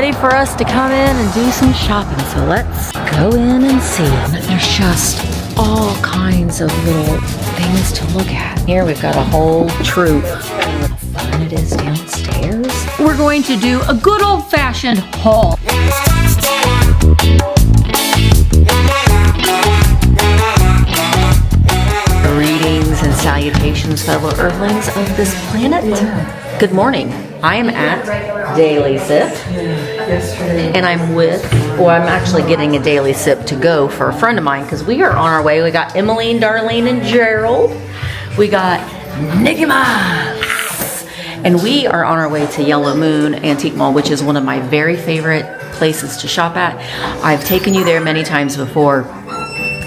ready for us to come in and do some shopping. So let's go in and see. There's just all kinds of little things to look at. Here we've got a whole troop. Look how fun it is downstairs. We're going to do a good old-fashioned haul. Greetings and salutations, fellow Earthlings of this planet. Good morning. I am at Daily Sip, and I'm actually getting a Daily Sip to go for a friend of mine because we are on our way. We got Emmeline, Darlene, and Gerald. We got Nicky Mouse, and we are on our way to Yellow Moon Antique Mall, which is one of my very favorite places to shop at. I've taken you there many times before.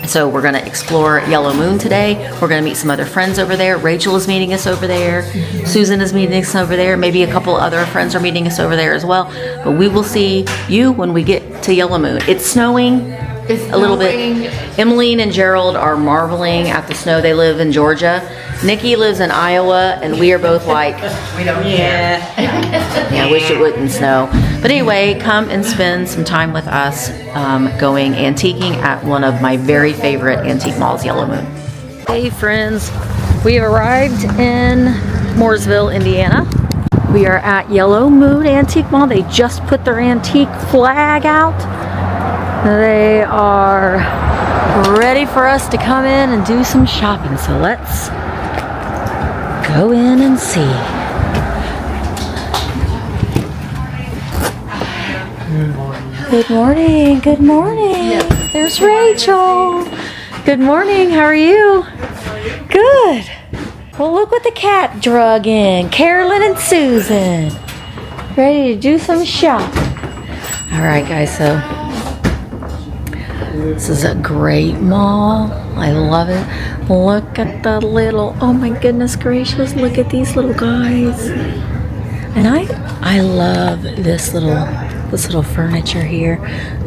So we're gonna explore Yellow Moon today. We're gonna meet some other friends over there. Rachel is meeting us over there. Susan is meeting us over there. Maybe a couple other friends are meeting us over there as well. But we will see you when we get to Yellow Moon. It's snowing. A little bit. Emmeline and Gerald are marveling at the snow. They live in Georgia. Nikki lives in Iowa, and we are both like, We don't care. yeah, I wish it wouldn't snow. But anyway, come and spend some time with us going antiquing at one of my very favorite antique malls, Yellow Moon. Hey friends, we have arrived in Mooresville, Indiana. We are at Yellow Moon Antique Mall. They just put their antique flag out. They are ready for us to come in and do some shopping. So let's go in and see. Good morning. Good morning. Yep. There's Rachel. Good morning. How are you? Good. Well, look what the cat drug in. Carolyn and Susan. Ready to do some shopping. All right, guys. So this is a great mall. I love it. Look at the little, oh my goodness gracious, look at these little guys. And I love this little furniture here.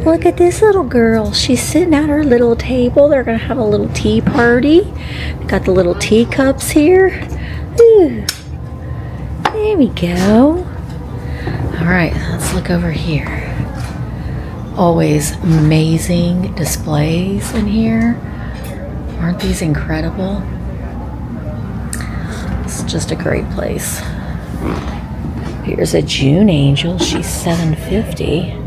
Look at this little girl. She's sitting at her little table. They're gonna have a little tea party. They got the little teacups here. Ooh. There we go. All right, let's look over here. Always amazing displays in here. Aren't these incredible? It's just a great place. Here's a June Angel. She's $7.50.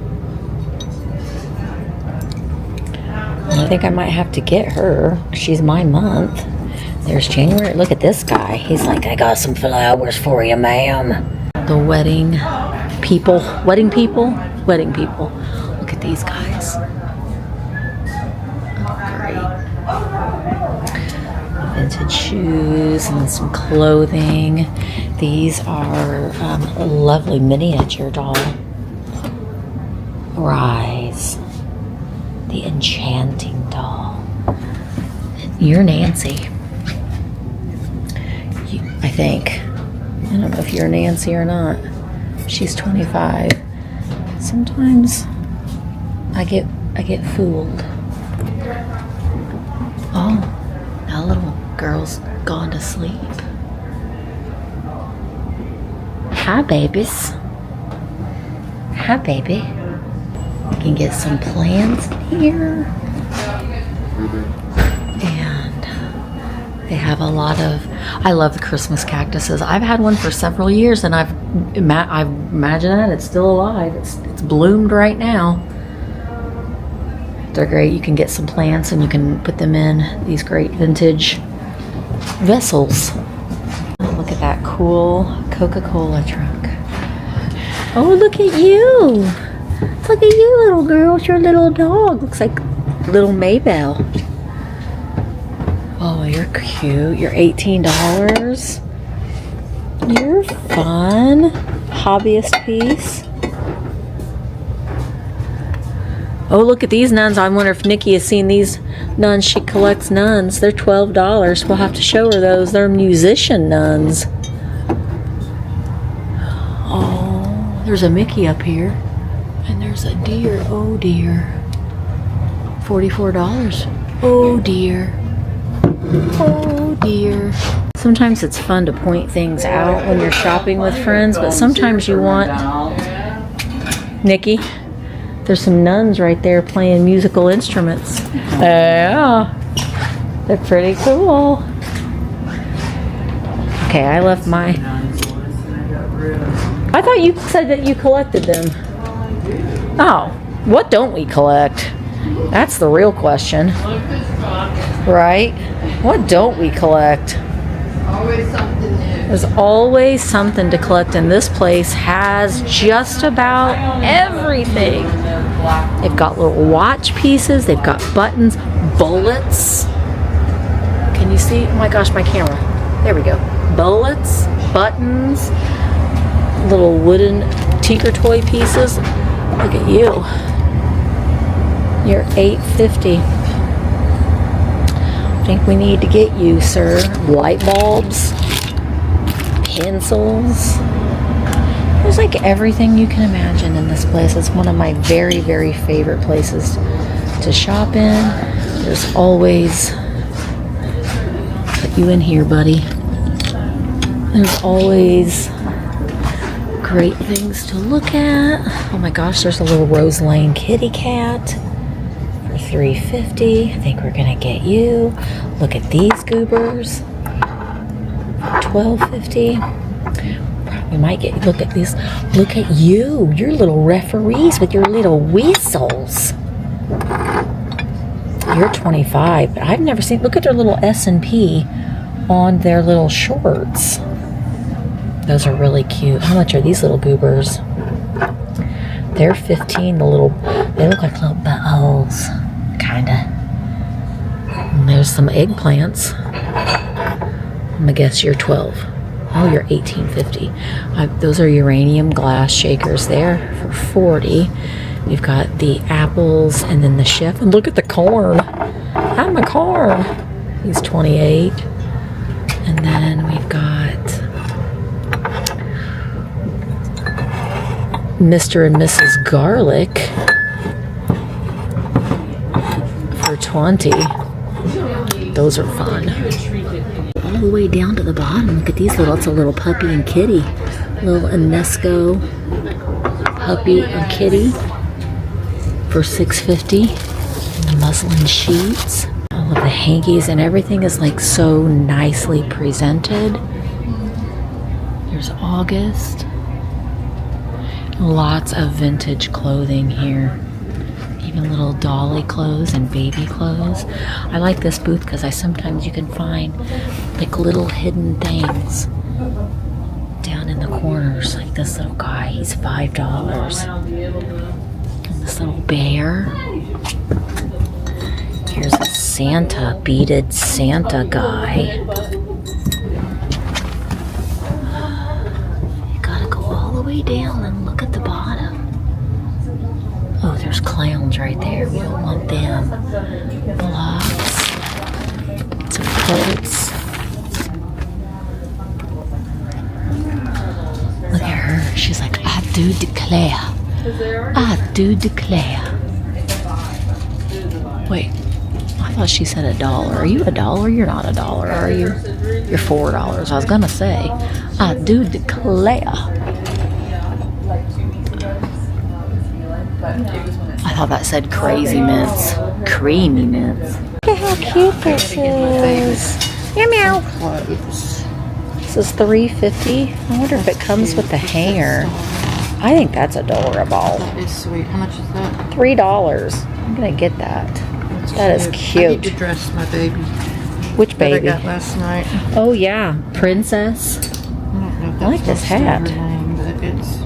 I think I might have to get her. She's my month. There's January. Look at this guy. He's like, I got some flowers for you, ma'am. The wedding people. Wedding people? Wedding people. Look at these guys. Great. Vintage shoes and some clothing. These are a lovely miniature doll. Rise. The enchanting doll. You're Nancy. I think. I don't know if you're Nancy or not. She's 25. Sometimes I get fooled. Oh, that little girl's gone to sleep. Hi, babies. Hi, baby. You can get some plants in here. And they have a lot of, I love the Christmas cactuses. I've had one for several years, and I've imagined that it's still alive. It's bloomed right now. They're great. You can get some plants and you can put them in these great vintage vessels. Look at that cool Coca-Cola truck. Oh, look at you. Look at you, little girl. It's your little dog. Looks like little Maybelle. Oh, you're cute. You're $18. You're fun. Hobbyist piece. Oh, look at these nuns. I wonder if Nikki has seen these nuns. She collects nuns. They're $12. We'll have to show her those. They're musician nuns. Oh, there's a Mickey up here. And there's a deer. Oh, dear. $44. Oh, dear. Oh, dear. Sometimes it's fun to point things out when you're shopping with friends, but sometimes you want Nikki, there's some nuns right there playing musical instruments. Yeah, they're pretty cool. Okay, I left my... I thought you said that you collected them. Oh, what don't we collect? That's the real question. Right? What don't we collect? Always something new. There's always something to collect, and this place has just about everything. They've got little watch pieces, they've got buttons, bullets. Can you see? Oh my gosh, my camera. There we go. Bullets, buttons, little wooden tinker toy pieces. Look at you. You're $8.50. I think we need to get you, sir. Light bulbs, pencils. There's like everything you can imagine in this place. It's one of my very, very favorite places to shop in. There's always... Put you in here, buddy. There's always great things to look at. Oh my gosh, there's a little Rose Lane kitty cat for $3.50. I think we're gonna get you. Look at these goobers for $12.50. We might get, look at these. Look at you, your little referees with your little whistles. You're $25, but I've never seen, look at their little S&P on their little shorts. Those are really cute. How much are these little goobers? They're $15. They look like little buttholes, kinda. And there's some eggplants. I'm gonna guess you're 12. Oh, you're $18.50. Those are uranium glass shakers there for $40. We've got the apples and then the chef. And look at the corn. I'm a corn. He's $28. And then we've got Mr. and Mrs. Garlic for $20. Those are fun. All the way down to the bottom. Look at these little, it's a little puppy and kitty. Little Inesco puppy and kitty for $6.50. The muslin sheets. All of the hankies and everything is like so nicely presented. There's August. Lots of vintage clothing here. Even little dolly clothes and baby clothes. I like this booth because sometimes you can find like little hidden things down in the corners. Like this little guy, he's $5. And this little bear. Here's a Santa, beaded Santa guy. You gotta go all the way down and look at the bottom. Oh, there's clowns right there. We don't want them. Blocks. Some coats. Look at her. She's like, I do declare. I do declare. Wait. I thought she said $1. Are you $1? You're not $1, are you? You're $4. I was gonna say, I do declare. I thought that said crazy mints. Creamy mints. Look at how cute this is. Meow meow. This is $3.50. I wonder if it comes with the hanger. I think that's adorable. That is sweet. How much is that? $3. I'm gonna get that. That is I cute. need to dress my baby. Which baby? That I got last night. Oh yeah, Princess. I don't know if I like this that's hat. her name, but it's...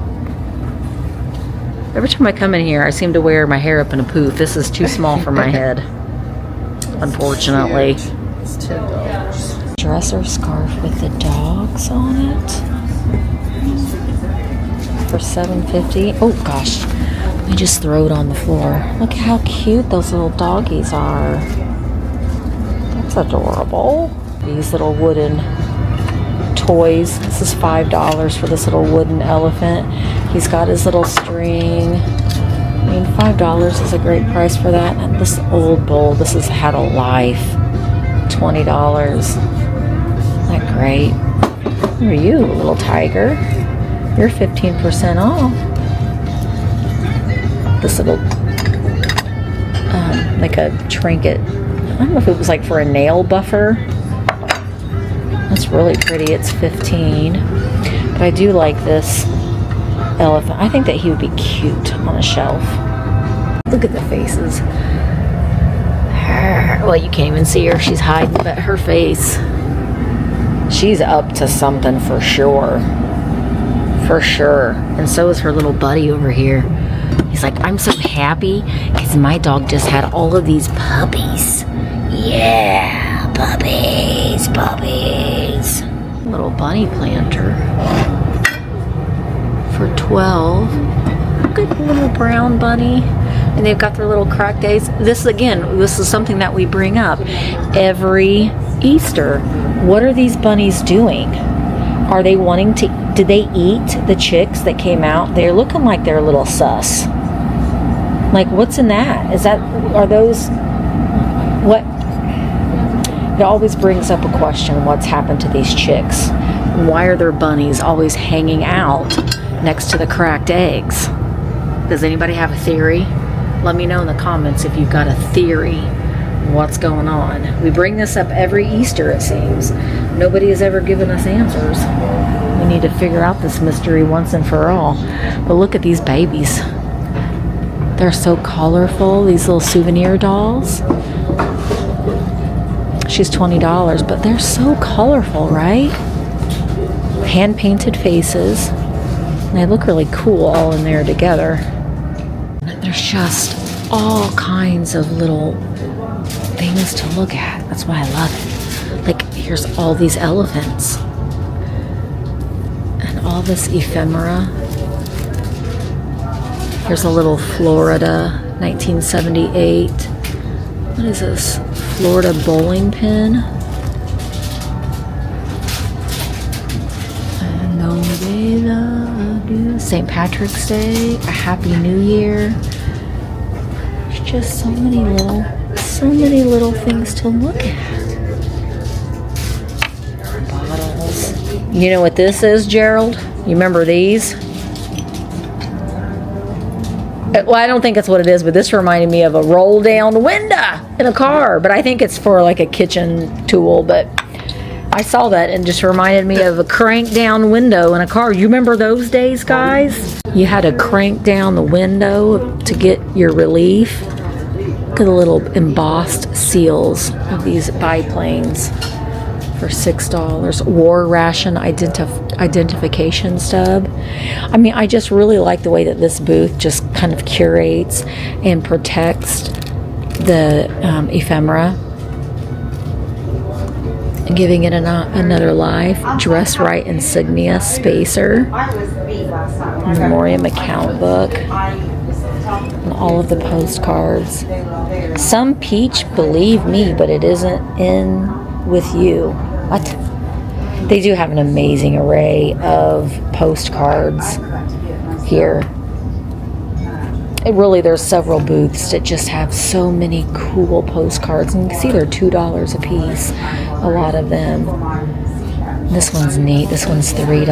Every time I come in here, I seem to wear my hair up in a poof. This is too small for my head, unfortunately. It's $10. Dresser scarf with the dogs on it for $7.50. Oh gosh, let me just throw it on the floor. Look how cute those little doggies are. That's adorable. These little wooden toys. This is $5 for this little wooden elephant. He's got his little string. I mean, $5 is a great price for that. And this old bowl, this has had a life. $20. Isn't that great? Who are you, little tiger? You're 15% off. this little, like a trinket. I don't know if it was like for a nail buffer. That's really pretty. It's 15. But I do like this elephant. I think that he would be cute on a shelf. Look at the faces. Well, you can't even see her. She's hiding, but her face. She's up to something for sure. For sure. And so is her little buddy over here. He's like, I'm so happy because my dog just had all of these puppies. Yeah, puppies, puppies. Little bunny planter for 12. Good little brown bunny. And they've got their little cracked eggs. This is something that we bring up every Easter. What are these bunnies doing? Are they wanting to, did they eat the chicks that came out? They're looking like they're a little sus. Like, what's in that? Are those, what? It always brings up a question, what's happened to these chicks? Why are their bunnies always hanging out next to the cracked eggs? Does anybody have a theory? Let me know in the comments if you've got a theory. What's going on? We bring this up every Easter, it seems. Nobody has ever given us answers. We need to figure out this mystery once and for all. But look at these babies. They're so colorful, these little souvenir dolls. She's $20, but they're so colorful, right? Hand-painted faces. And they look really cool all in there together. There's just all kinds of little things to look at. That's why I love it. Like, here's all these elephants. And all this ephemera. Here's a little Florida, 1978. What is this? Florida bowling pin. St. Patrick's Day, a Happy New Year. There's just so many little things to look at. Bottles. You know what this is, Gerald? You remember these? Well, I don't think that's what it is, but this reminded me of a roll down window in a car. But I think it's for like a kitchen tool, but I saw that and just reminded me of a crank down window in a car. You remember those days, guys? You had to crank down the window to get your relief. Look at the little embossed seals of these biplanes for $6. War ration identification stub. I mean, I just really like the way that this booth just kind of curates and protects the ephemera, giving it another life. Dress Right insignia spacer, memoriam account book, and all of the postcards. Some peach, believe me, but it isn't in with you. What? They do have an amazing array of postcards here. There's several booths that just have so many cool postcards, and you can see they're $2 a piece, a lot of them. This one's neat. This one's $3.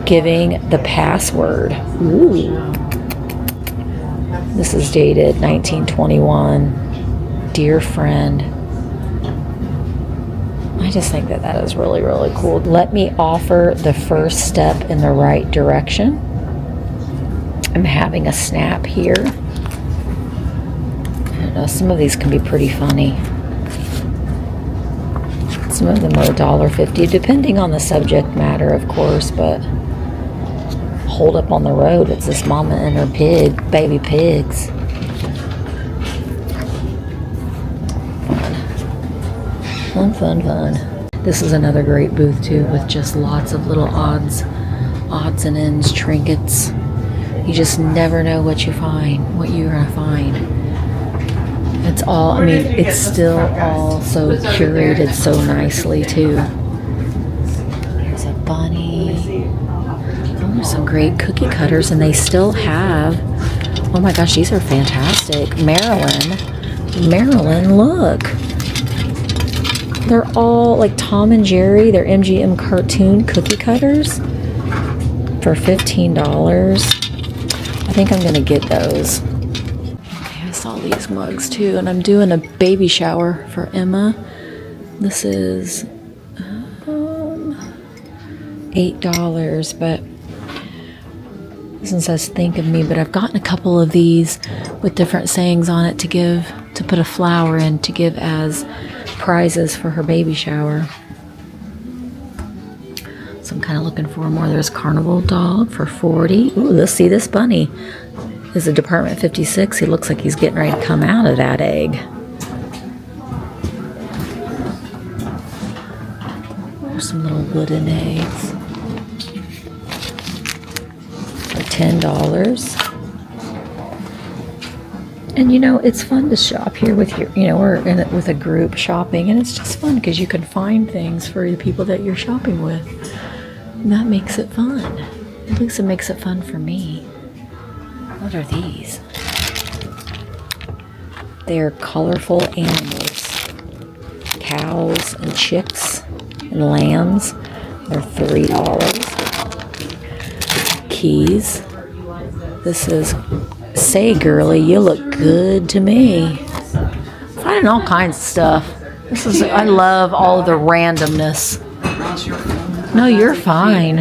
Giving the password. Ooh. This is dated 1921. Dear friend. I just think that is really, really cool. Let me offer the first step in the right direction. I'm having a snap here. I don't know, some of these can be pretty funny. Some of them are $1.50, depending on the subject matter, of course, but hold up on the road, it's this mama and her baby pigs. Fun. This is another great booth too, with just lots of little odds and ends, trinkets. You just never know what you're gonna find. It's all, I mean, it's still all so curated so nicely too. There's a bunny. Oh, there's some great cookie cutters, and they still have, oh my gosh, these are fantastic. Marilyn, look. They're all like Tom and Jerry. They're MGM cartoon cookie cutters for $15. I think I'm gonna get those. Okay, I saw these mugs too, and I'm doing a baby shower for Emma. This is $8, but this one says think of me, but I've gotten a couple of these with different sayings on it to put a flower in to give as prizes for her baby shower. So I'm kind of looking for more. There's Carnival Dog for $40. Ooh, let's see this bunny. This is a Department 56. He looks like he's getting ready to come out of that egg. There's some little wooden eggs for $10. And you know, it's fun to shop here with your, you know, we're in it with a group shopping, and it's just fun because you can find things for the people that you're shopping with. And that makes it fun. At least it makes it fun for me. What are these? They're colorful animals. Cows and chicks and lambs. They're $3. Keys. This is Say Girly, you look good to me. Finding all kinds of stuff. This is, I love all of the randomness. No, you're fine.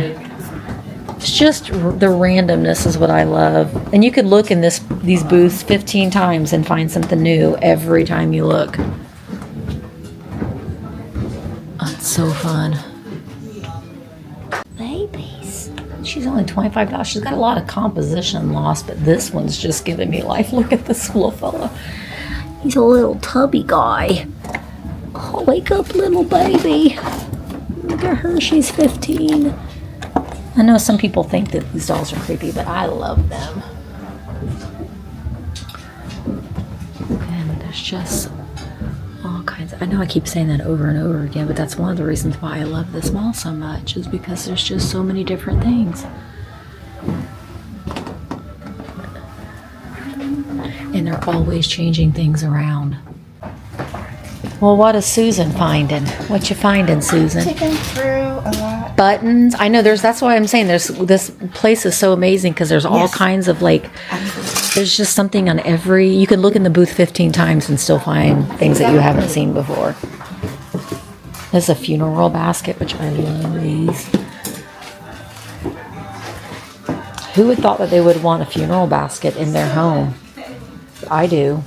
It's just the randomness is what I love. And you could look in these booths 15 times and find something new every time you look. Oh, it's so fun. Babies. She's only $25. She's got a lot of composition loss, but this one's just giving me life. Look at this little fella. He's a little tubby guy. Oh, wake up, little baby. Look at her. She's 15. I know some people think that these dolls are creepy, but I love them. And there's just all kinds of, I know I keep saying that over and over again, but that's one of the reasons why I love this mall so much, is because there's just so many different things. And they're always changing things around. Well, what is Susan finding? What you finding, Susan? Taking through a lot. Buttons. I know that's why I'm saying this place is so amazing, because there's all kinds of there's just something on every, you can look in the booth 15 times and still find things that you haven't seen before. There's a funeral basket, which I love these. Who would thought that they would want a funeral basket in their home? I do.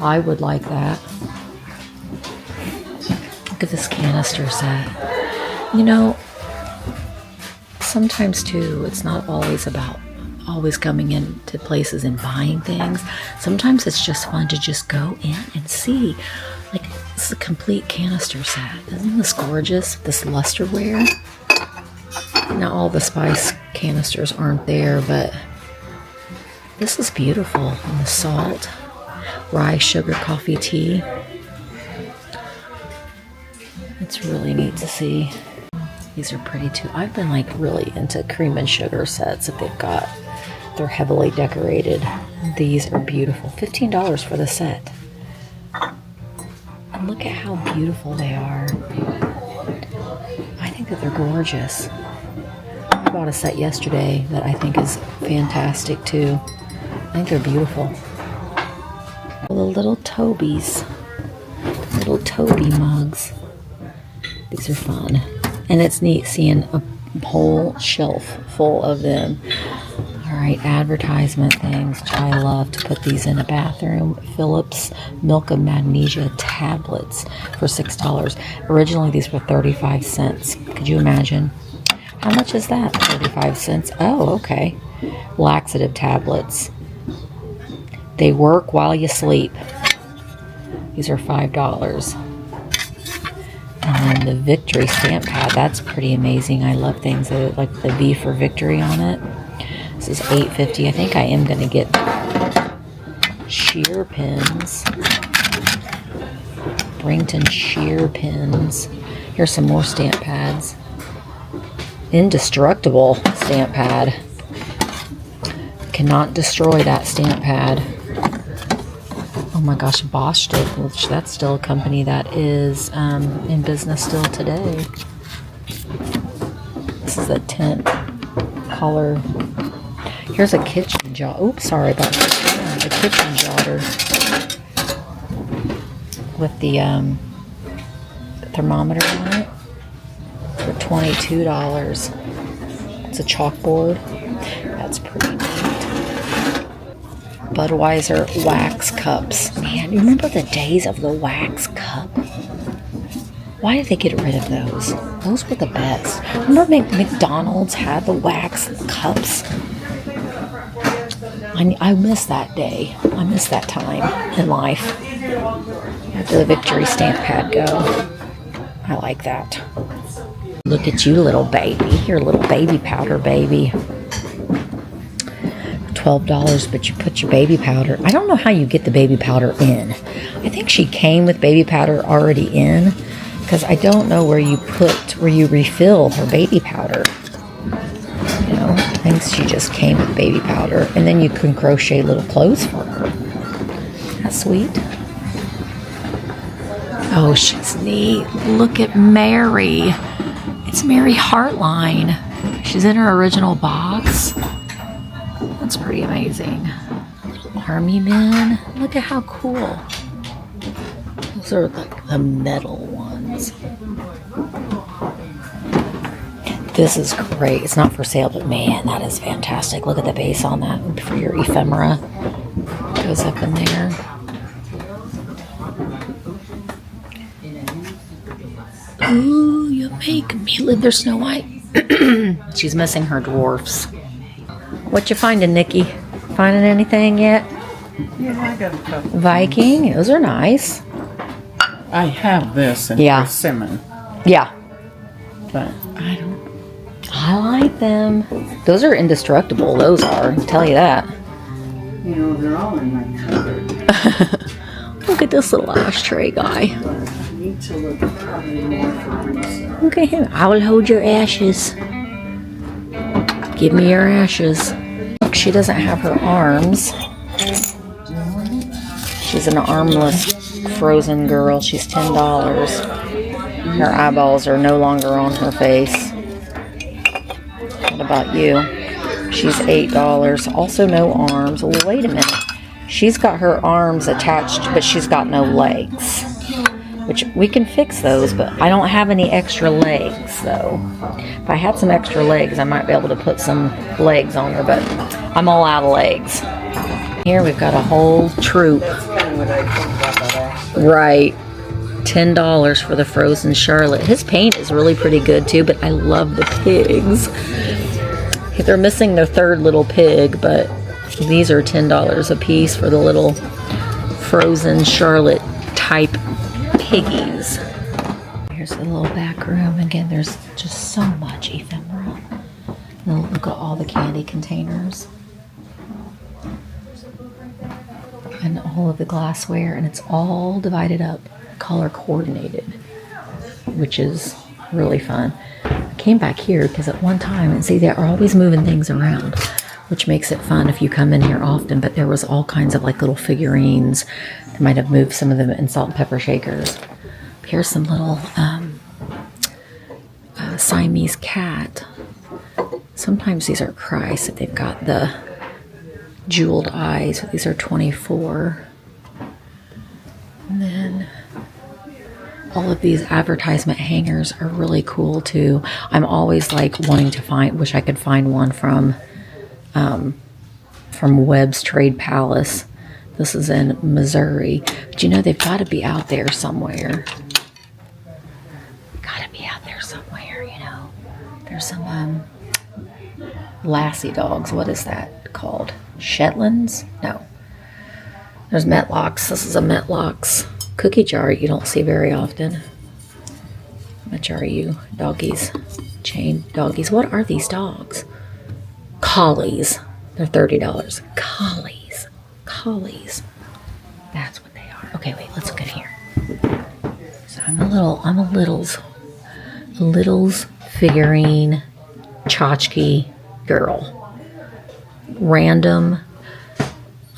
I would like that. Look at this canister set. You know, sometimes too, it's not always about always coming into places and buying things. Sometimes it's just fun to just go in and see. Like, it's a complete canister set. Isn't this gorgeous? This lusterware. Now, all the spice canisters aren't there, but this is beautiful. And the salt, rye, sugar, coffee, tea. It's really neat to see. These are pretty too. I've been really into cream and sugar sets that they've got. They're heavily decorated. These are beautiful. $15 for the set. And look at how beautiful they are. I think that they're gorgeous. I bought a set yesterday that I think is fantastic too. I think they're beautiful. The little Tobys. Little Toby mugs. These are fun. And it's neat seeing a whole shelf full of them. All right, advertisement things, which I love to put these in a bathroom. Philips Milk of Magnesia tablets for $6. Originally, these were 35 cents. Could you imagine? How much is that? 35 cents. Oh, okay. Laxative tablets. They work while you sleep. These are $5. And then the Victory stamp pad, that's pretty amazing. I love things that like the V for Victory on it. This is $8.50. I think I am going to get shear pins. Brington shear pins. Here's some more stamp pads. Indestructible stamp pad. Cannot destroy that stamp pad. Oh my gosh, Bosch did, which that's still a company that is in business still today. This is a tint color. Here's a kitchen jar. Oops, sorry about that. A kitchen jotter with the thermometer on it for $22. It's a chalkboard. That's pretty neat. Budweiser wax cups. Man, you remember the days of the wax cup? Why did they get rid of those? Those were the best. Remember McDonald's had the wax cups? I miss that day. I miss that time in life. After the victory stamp had go. I like that. Look at you, little baby. Your little baby powder baby. $12, but you put your baby powder. I don't know how you get the baby powder in. I think she came with baby powder already in, because I don't know where you refill her baby powder. You know, I think she just came with baby powder, and then you can crochet little clothes for her. That's sweet. Oh, she's neat. Look at Mary. It's Mary Heartline. She's in her original box. That's pretty amazing. Army men. Look at how cool. Those are like the metal ones. This is great. It's not for sale, but man, that is fantastic. Look at the base on that for your ephemera. Goes up in there. Ooh, you make me live there, Snow White. She's missing her dwarfs. What you finding, Nikki? Finding anything yet? Yeah, I got a couple. Viking, those are nice. I have this in persimmon, Yeah. but I like them. Those are indestructible. Those are. I'll tell you that. they're all in my cupboard. Look at this little ashtray guy. I need to look probably more for research. Look at him. I will hold your ashes. Give me your ashes. Look, she doesn't have her arms. She's an armless frozen girl. She's $10. Her eyeballs are no longer on her face. What about you? She's $8. Also no arms. Well, wait a minute. She's got her arms attached, but she's got no legs. Which we can fix those, but I don't have any extra legs, though. If I had some extra legs, I might be able to put some legs on her, but I'm all out of legs. Here we've got a whole troop. Right. $10 for the frozen Charlotte. His paint is really pretty good, too, but I love the pigs. They're missing their third little pig, but these are $10 a piece for the little frozen Charlotte type piggies. Here's the little back room. Again, there's just so much ephemera. And look at all the candy containers. And all of the glassware. And it's all divided up, color coordinated, which is really fun. I came back here because at one time, and see, they are always moving things around, which makes it fun if you come in here often. But there was all kinds of like little figurines. They might have moved some of them in salt and pepper shakers. Here's some little Siamese cat. Sometimes these are Christ if they've got the jeweled eyes. These are $24. And then all of these advertisement hangers are really cool too. I'm always like wanting to wish I could find one from Webb's Trade Palace. This is in Missouri. But you know, they've got to be out there somewhere. Got to be out there somewhere, you know. There's some Lassie dogs. What is that called? Shetlands? No. There's Metlocks. This is a Metlocks cookie jar you don't see very often. How much are you? Doggies. Chain doggies. What are these dogs? Collies. They're $30. Collies. Collies. That's what they are. Okay, wait, let's look at here. So I'm a littles figurine tchotchke girl. Random.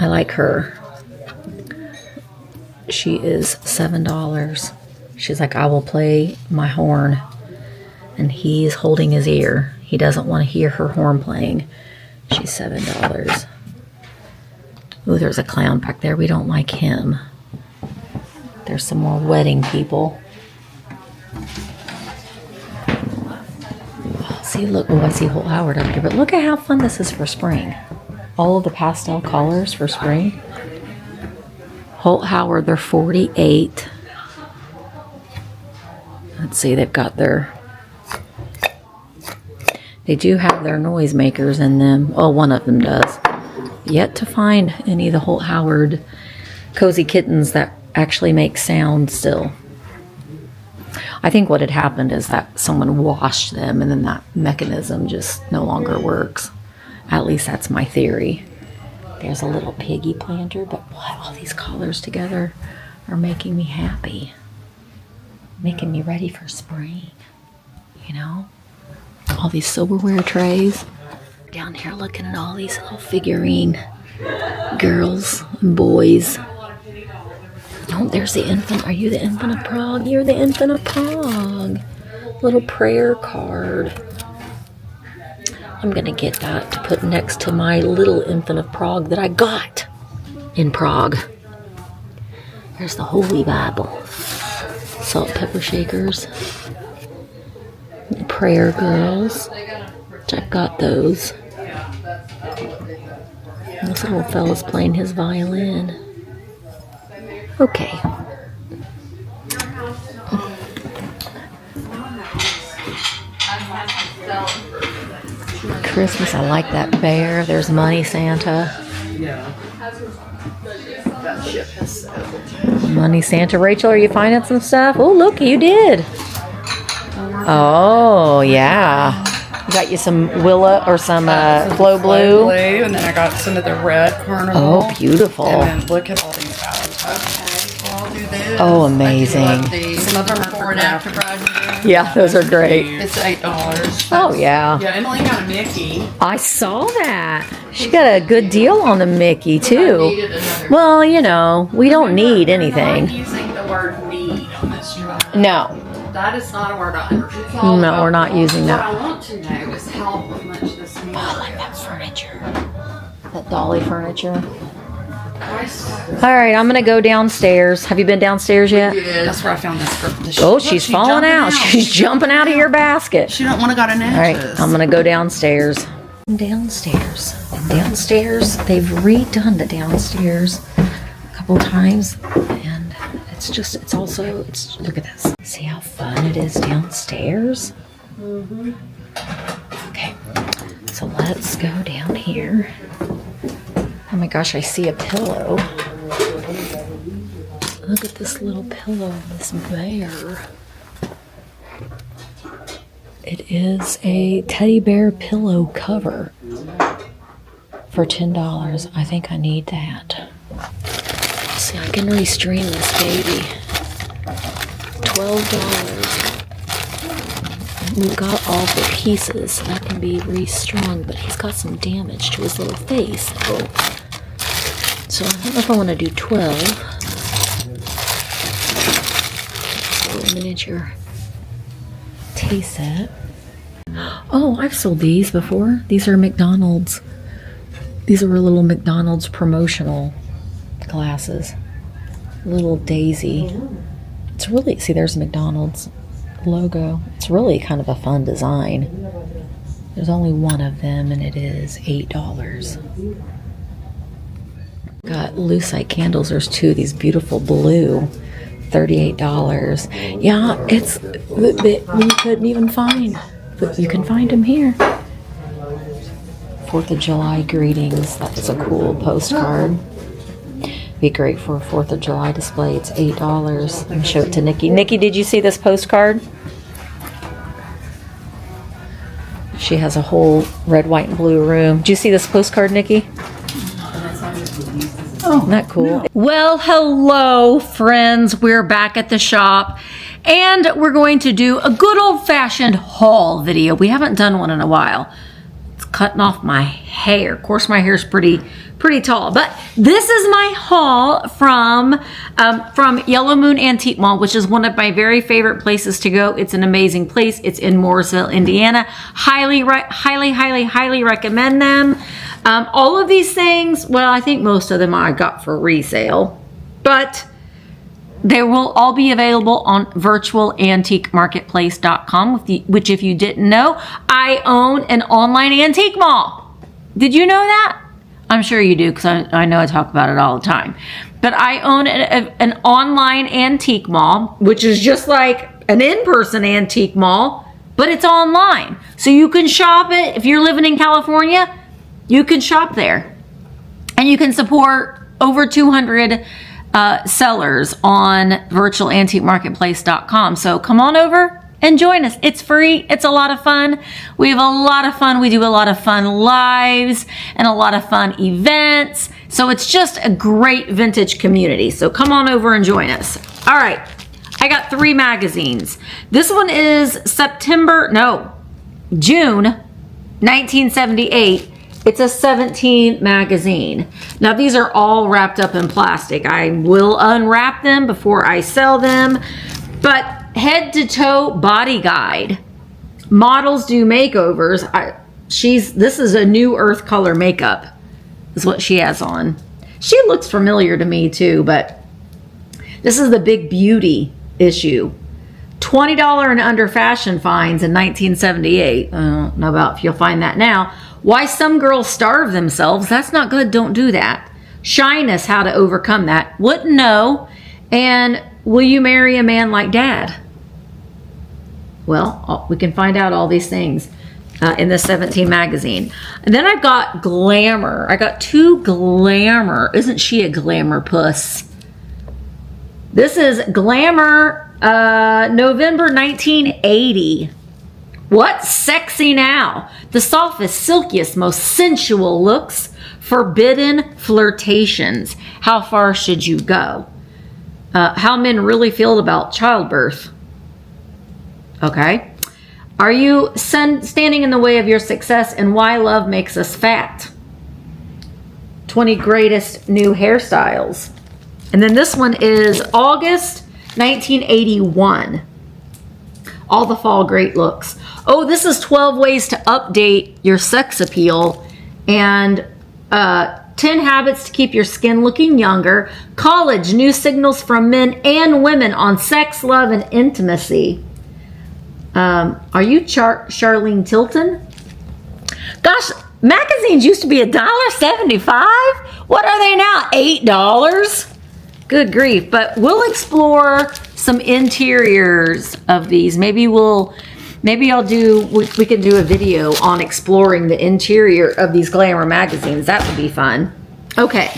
I like her. She is $7. She's like, I will play my horn. And he's holding his ear. He doesn't want to hear her horn playing. She's $7. Ooh, there's a clown back there. We don't like him. There's some more wedding people. Oh, see, look. Oh, I see Holt Howard up here. But look at how fun this is for spring. All of the pastel colors for spring. Holt Howard, they're $48. Let's see, they've got their... They do have their noisemakers in them. Oh, one of them does. Yet to find any of the Holt Howard cozy kittens that actually make sound still. I think what had happened is that someone washed them and then that mechanism just no longer works. At least that's my theory. There's a little piggy planter, but what, all these colors together are making me happy. Making me ready for spring, you know? All these silverware trays. Down here looking at all these little figurine girls and boys. Oh, there's the infant. Are you the infant of Prague? You're the infant of Prague. Little prayer card. I'm going to get that to put next to my little infant of Prague that I got in Prague. There's the Holy Bible. Salt pepper shakers. Prayer girls. I've got those. And this little fella's playing his violin. Okay. Christmas, I like that bear. There's Money Santa. Yeah. That ship has sailed. Money Santa. Rachel, are you finding some stuff? Oh, look, you did. Oh, yeah. You got you some Willa or some Flow Blue. And then I got some of the red carnival. Oh, beautiful. And then look at all these bags. Okay, well, I'll do this. Oh, amazing. Some of them are for after Yeah, those are great. It's $8. Oh, yeah. Yeah, Emily got a Mickey. I saw that. She got a good deal on the Mickey, I too. needed another. Well, you know, we don't need anything. I'm not using the word need on this drive. No. That is not a word I understand. No, we're not using that. What I want to know is how much this means. I like that furniture. That dolly furniture. All right, I'm going to go downstairs. Have you been downstairs yet? That's where I found this. Oh, she's falling out. She's jumping out of your basket. She don't want to go to All right, Natchez. I'm going to go downstairs. Downstairs. Downstairs, they've redone the downstairs a couple times. And it's also, look at this. See how fun it is downstairs? Mm-hmm. Okay, so let's go down here. Oh my gosh, I see a pillow. Look at this little pillow, this bear. It is a teddy bear pillow cover for $10. I think I need that. Let's see, I can restream this baby. $12. We've got all the pieces that can be restrung, but he's got some damage to his little face. So I don't know if I want to do 12. Little miniature tea set. Oh, I've sold these before. These are McDonald's. These are little McDonald's promotional glasses. Little Daisy. It's really, see, there's McDonald's logo. It's really kind of a fun design. There's only one of them and it is $8. Got lucite candles. There's two of these beautiful blue. $38. Yeah, it's we couldn't even find, but you can find them here. 4th of July greetings. That's a cool postcard. Be great for a 4th of July display. It's $8. Let me show it to Nikki. Nikki, did you see this postcard? She has a whole red, white, and blue room. Did you see this postcard, Nikki? Oh, isn't that cool? Well, hello, friends. We're back at the shop, and we're going to do a good old-fashioned haul video. We haven't done one in a while. It's cutting off my hair. Of course, my hair's pretty tall. But this is my haul from Yellow Moon Antique Mall, which is one of my very favorite places to go. It's an amazing place. It's in Mooresville, Indiana. Highly recommend them. All of these things, well, I think most of them I got for resale, but they will all be available on virtualantiquemarketplace.com, which, if you didn't know, I own an online antique mall. Did you know that? I'm sure you do, because I know I talk about it all the time. But I own an online antique mall, which is just like an in-person antique mall, but it's online. So you can shop it. If you're living in California, you can shop there. And you can support over 200 sellers on virtualantiquemarketplace.com. So come on over and join us. It's free. It's a lot of fun. We have a lot of fun. We do a lot of fun lives and a lot of fun events. So it's just a great vintage community. So come on over and join us. All right. I got 3 magazines. This one is June 1978. It's a 17 magazine. Now these are all wrapped up in plastic. I will unwrap them before I sell them. But head to toe body guide. Models do makeovers. This is a new earth color makeup is what she has on. She looks familiar to me too, but this is the big beauty issue. $20 and under fashion finds in 1978. I don't know about if you'll find that now. Why some girls starve themselves. That's not good. Don't do that. Shyness, how to overcome that. Wouldn't know. And will you marry a man like Dad? Well, we can find out all these things in the 17 magazine. And then I've got Glamour. I got 2 Glamour. Isn't she a glamour puss? This is Glamour, November 1980. What's sexy now? The softest, silkiest, most sensual looks. Forbidden flirtations. How far should you go? How men really feel about childbirth. Okay. Are you standing in the way of your success, and why love makes us fat? 20 greatest new hairstyles. And then this one is August 1981. All the fall great looks. Oh, this is 12 ways to update your sex appeal, and 10 habits to keep your skin looking younger. College, new signals from men and women on sex, love, and intimacy. Are you Charlene Tilton? Gosh, magazines used to be $1.75. What are they now? $8? Good grief. But we'll explore some interiors of these. Maybe we can do a video on exploring the interior of these glamour magazines. That would be fun. Okay.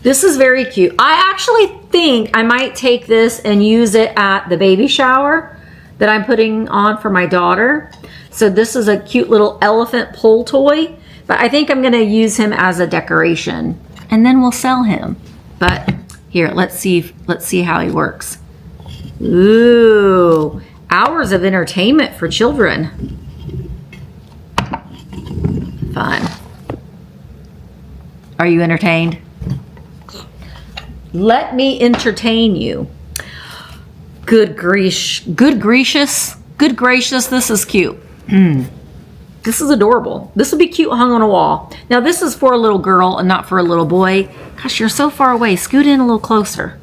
This is very cute. I actually think I might take this and use it at the baby shower that I'm putting on for my daughter. So this is a cute little elephant pull toy, but I think I'm going to use him as a decoration, and then we'll sell him. But here, let's see how he works. Ooh, hours of entertainment for children. Fun. Are you entertained? Let me entertain you. Good gracious, this is cute. This is adorable. This would be cute hung on a wall. Now this is for a little girl and not for a little boy. Gosh, you're so far away. Scoot in a little closer.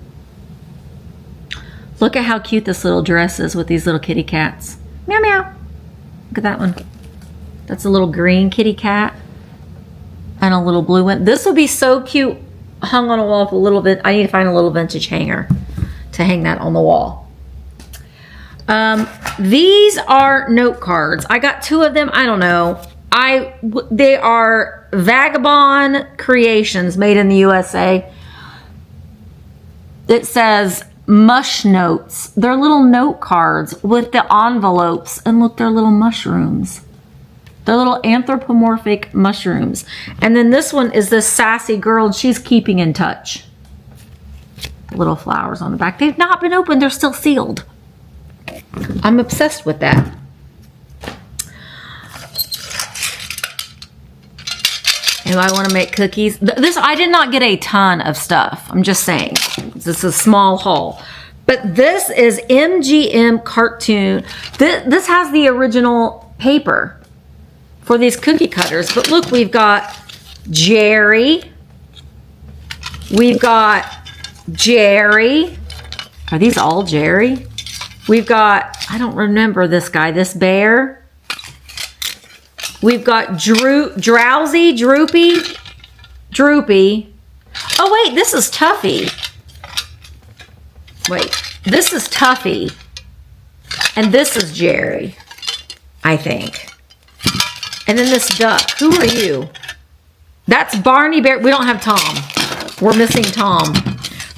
Look at how cute this little dress is with these little kitty cats. Meow, meow. Look at that one. That's a little green kitty cat and a little blue one. This would be so cute hung on a wall with a little bit. I need to find a little vintage hanger to hang that on the wall. These are note cards. I got 2 of them. I don't know. They are Vagabond Creations, made in the USA. It says mush notes. They're little note cards with the envelopes, and look, they're little mushrooms. They're little anthropomorphic mushrooms. And then this one is this sassy girl, and she's keeping in touch. Little flowers on the back. They've not been opened. They're still sealed. I'm obsessed with that. If I want to make cookies. This, I did not get a ton of stuff. I'm just saying. This is a small haul. But this is MGM cartoon. This has the original paper for these cookie cutters. But look, we've got Jerry. We've got Jerry. Are these all Jerry? We've got, I don't remember this guy, this bear. We've got Drowsy, Droopy. Oh wait, this is Tuffy. Wait, this is Tuffy. And this is Jerry, I think. And then this duck, who are you? That's Barney Bear. We don't have Tom. We're missing Tom.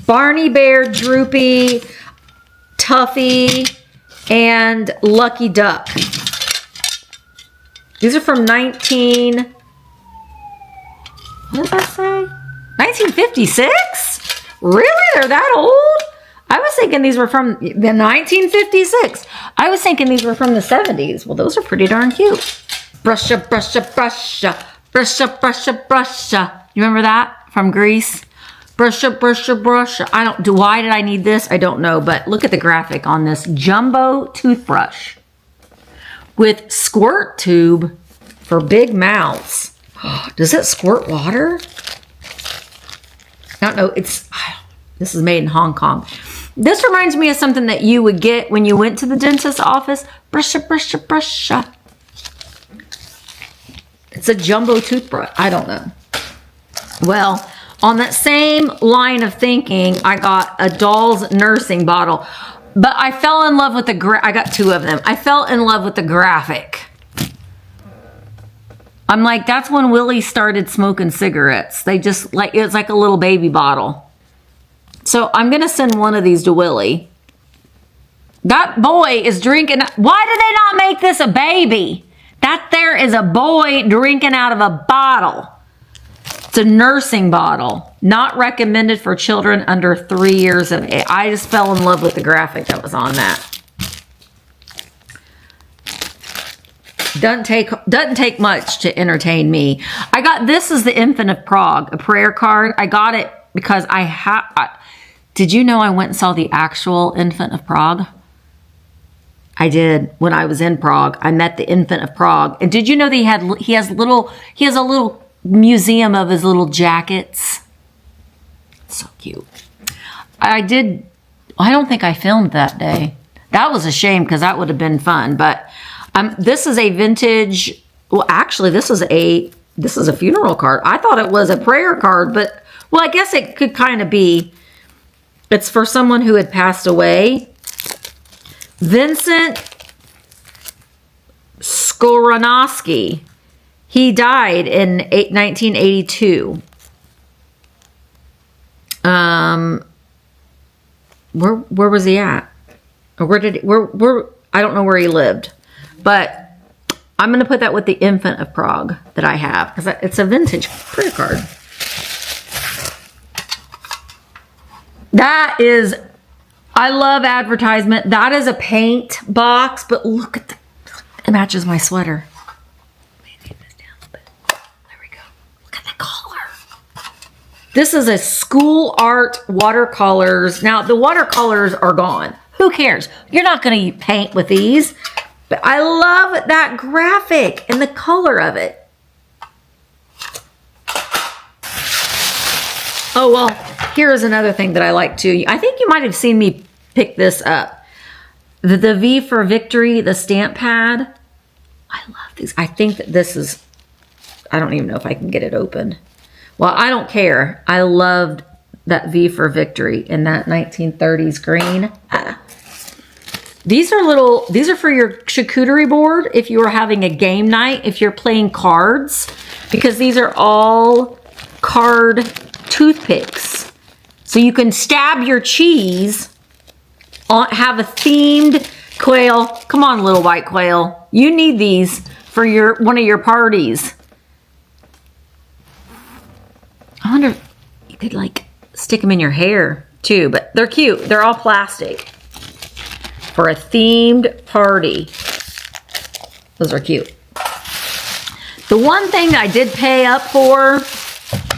Barney Bear, Droopy, Tuffy, and Lucky Duck. These are from what did that say? 1956? Really? They're that old? I was thinking these were from the 1956. I was thinking these were from the 70s. Well, those are pretty darn cute. Brusha, brusha, brusha. Brusha, brusha, brusha. You remember that from Grease? Brusha, brusha, brusha. Why did I need this? I don't know, but look at the graphic on this jumbo toothbrush with squirt tube for big mouths. Does it squirt water? I don't know. This is made in Hong Kong. This reminds me of something that you would get when you went to the dentist's office. Brusha, brusha, brusha. It's a jumbo toothbrush. I don't know. Well, on that same line of thinking, I got a doll's nursing bottle. But I fell in love with I got two of them. I fell in love with the graphic. I'm like, that's when Willie started smoking cigarettes. It's like a little baby bottle. So I'm going to send one of these to Willie. That boy is drinking. Why did they not make this a baby? That there is a boy drinking out of a bottle. It's a nursing bottle. Not recommended for children under 3 years of age. I just fell in love with the graphic that was on that. Doesn't take much to entertain me. I got this is the Infant of Prague, a prayer card. I got it because did you know I went and saw the actual Infant of Prague? I did when I was in Prague. I met the Infant of Prague. And did you know that he has a little museum of his little jackets? So cute. I don't think I filmed that day. That was a shame because that would have been fun. But this is a vintage. Well, actually, this is a funeral card. I thought it was a prayer card, but well, I guess it could kind of be. It's for someone who had passed away. Vincent Skoronowski. He died in 1982. Where was he at? Or I don't know where he lived. But I'm going to put that with the Infant of Prague that I have. Because it's a vintage prayer card. That is, I love advertisement. That is a paint box. But look at it matches my sweater. This is a school art watercolors. Now, the watercolors are gone. Who cares? You're not going to paint with these. But I love that graphic and the color of it. Oh, well, here's another thing that I like too. I think you might have seen me pick this up. The V for Victory, the stamp pad. I love these. I think that this is, I don't even know if I can get it open. Well, I don't care. I loved that V for Victory in that 1930s green. These are for your charcuterie board if you are having a game night, if you're playing cards, because these are all card toothpicks. So you can stab your cheese, have a themed quail. Come on, little white quail. You need these for one of your parties. I wonder if you could like stick them in your hair too, but they're cute. They're all plastic for a themed party. Those are cute. The one thing I did pay up for,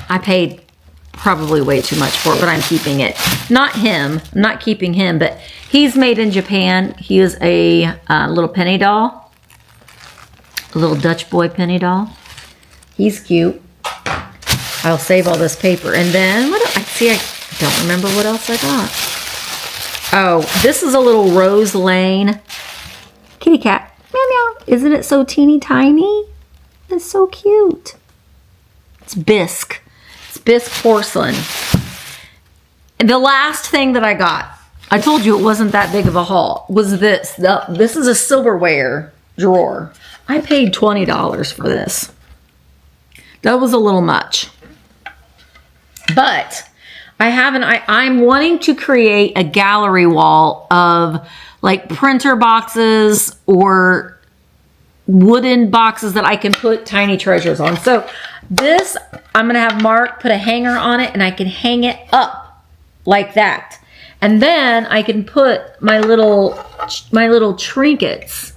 I paid probably way too much for it, but I'm keeping it. Not him, I'm not keeping him, but he's made in Japan. He is a little penny doll, a little Dutch boy penny doll. He's cute. I'll save all this paper. And then, what I see, I don't remember what else I got. Oh, this is a little Rose Lane kitty cat. Meow meow. Isn't it so teeny tiny? It's so cute. It's bisque. It's bisque porcelain. And the last thing that I got, I told you it wasn't that big of a haul, was this. This is a silverware drawer. I paid $20 for this. That was a little much. But I'm wanting to create a gallery wall of like printer boxes or wooden boxes that I can put tiny treasures on. So this, I'm going to have Mark put a hanger on it and I can hang it up like that. And then I can put my little trinkets.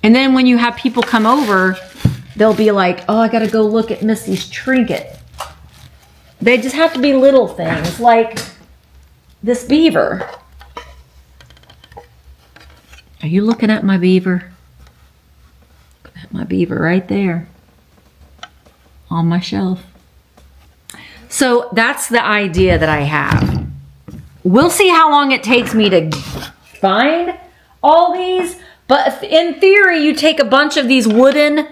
And then when you have people come over, they'll be like, oh, I got to go look at Missy's trinket. They just have to be little things like this beaver. Are you looking at my beaver? Look at my beaver right there on my shelf. So that's the idea that I have. We'll see how long it takes me to find all these, but in theory, you take a bunch of these wooden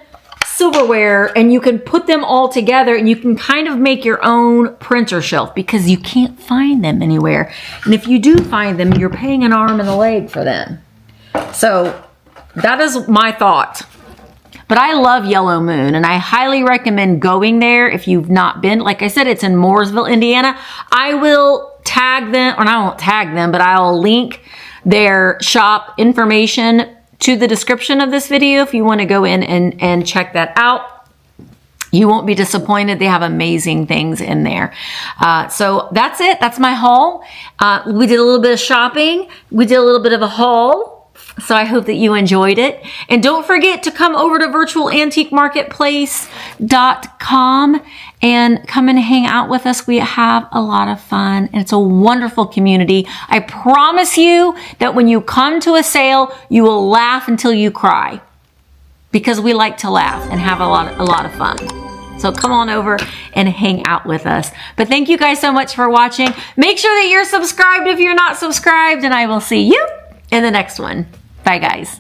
silverware and you can put them all together and you can kind of make your own printer shelf because you can't find them anywhere. And if you do find them, you're paying an arm and a leg for them. So that is my thought. But I love Yellow Moon and I highly recommend going there if you've not been. Like I said, it's in Mooresville, Indiana. I will tag them, or I won't tag them, but I'll link their shop information to the description of this video if you want to go in and check that out. You won't be disappointed. They have amazing things in there. So that's it. That's my haul. We did a little bit of shopping. We did a little bit of a haul. So I hope that you enjoyed it. And don't forget to come over to virtualantiquemarketplace.com and come and hang out with us. We have a lot of fun and it's a wonderful community. I promise you that when you come to a sale, you will laugh until you cry because we like to laugh and have a lot of fun. So come on over and hang out with us. But thank you guys so much for watching. Make sure that you're subscribed if you're not subscribed, and I will see you in the next one. Bye, guys.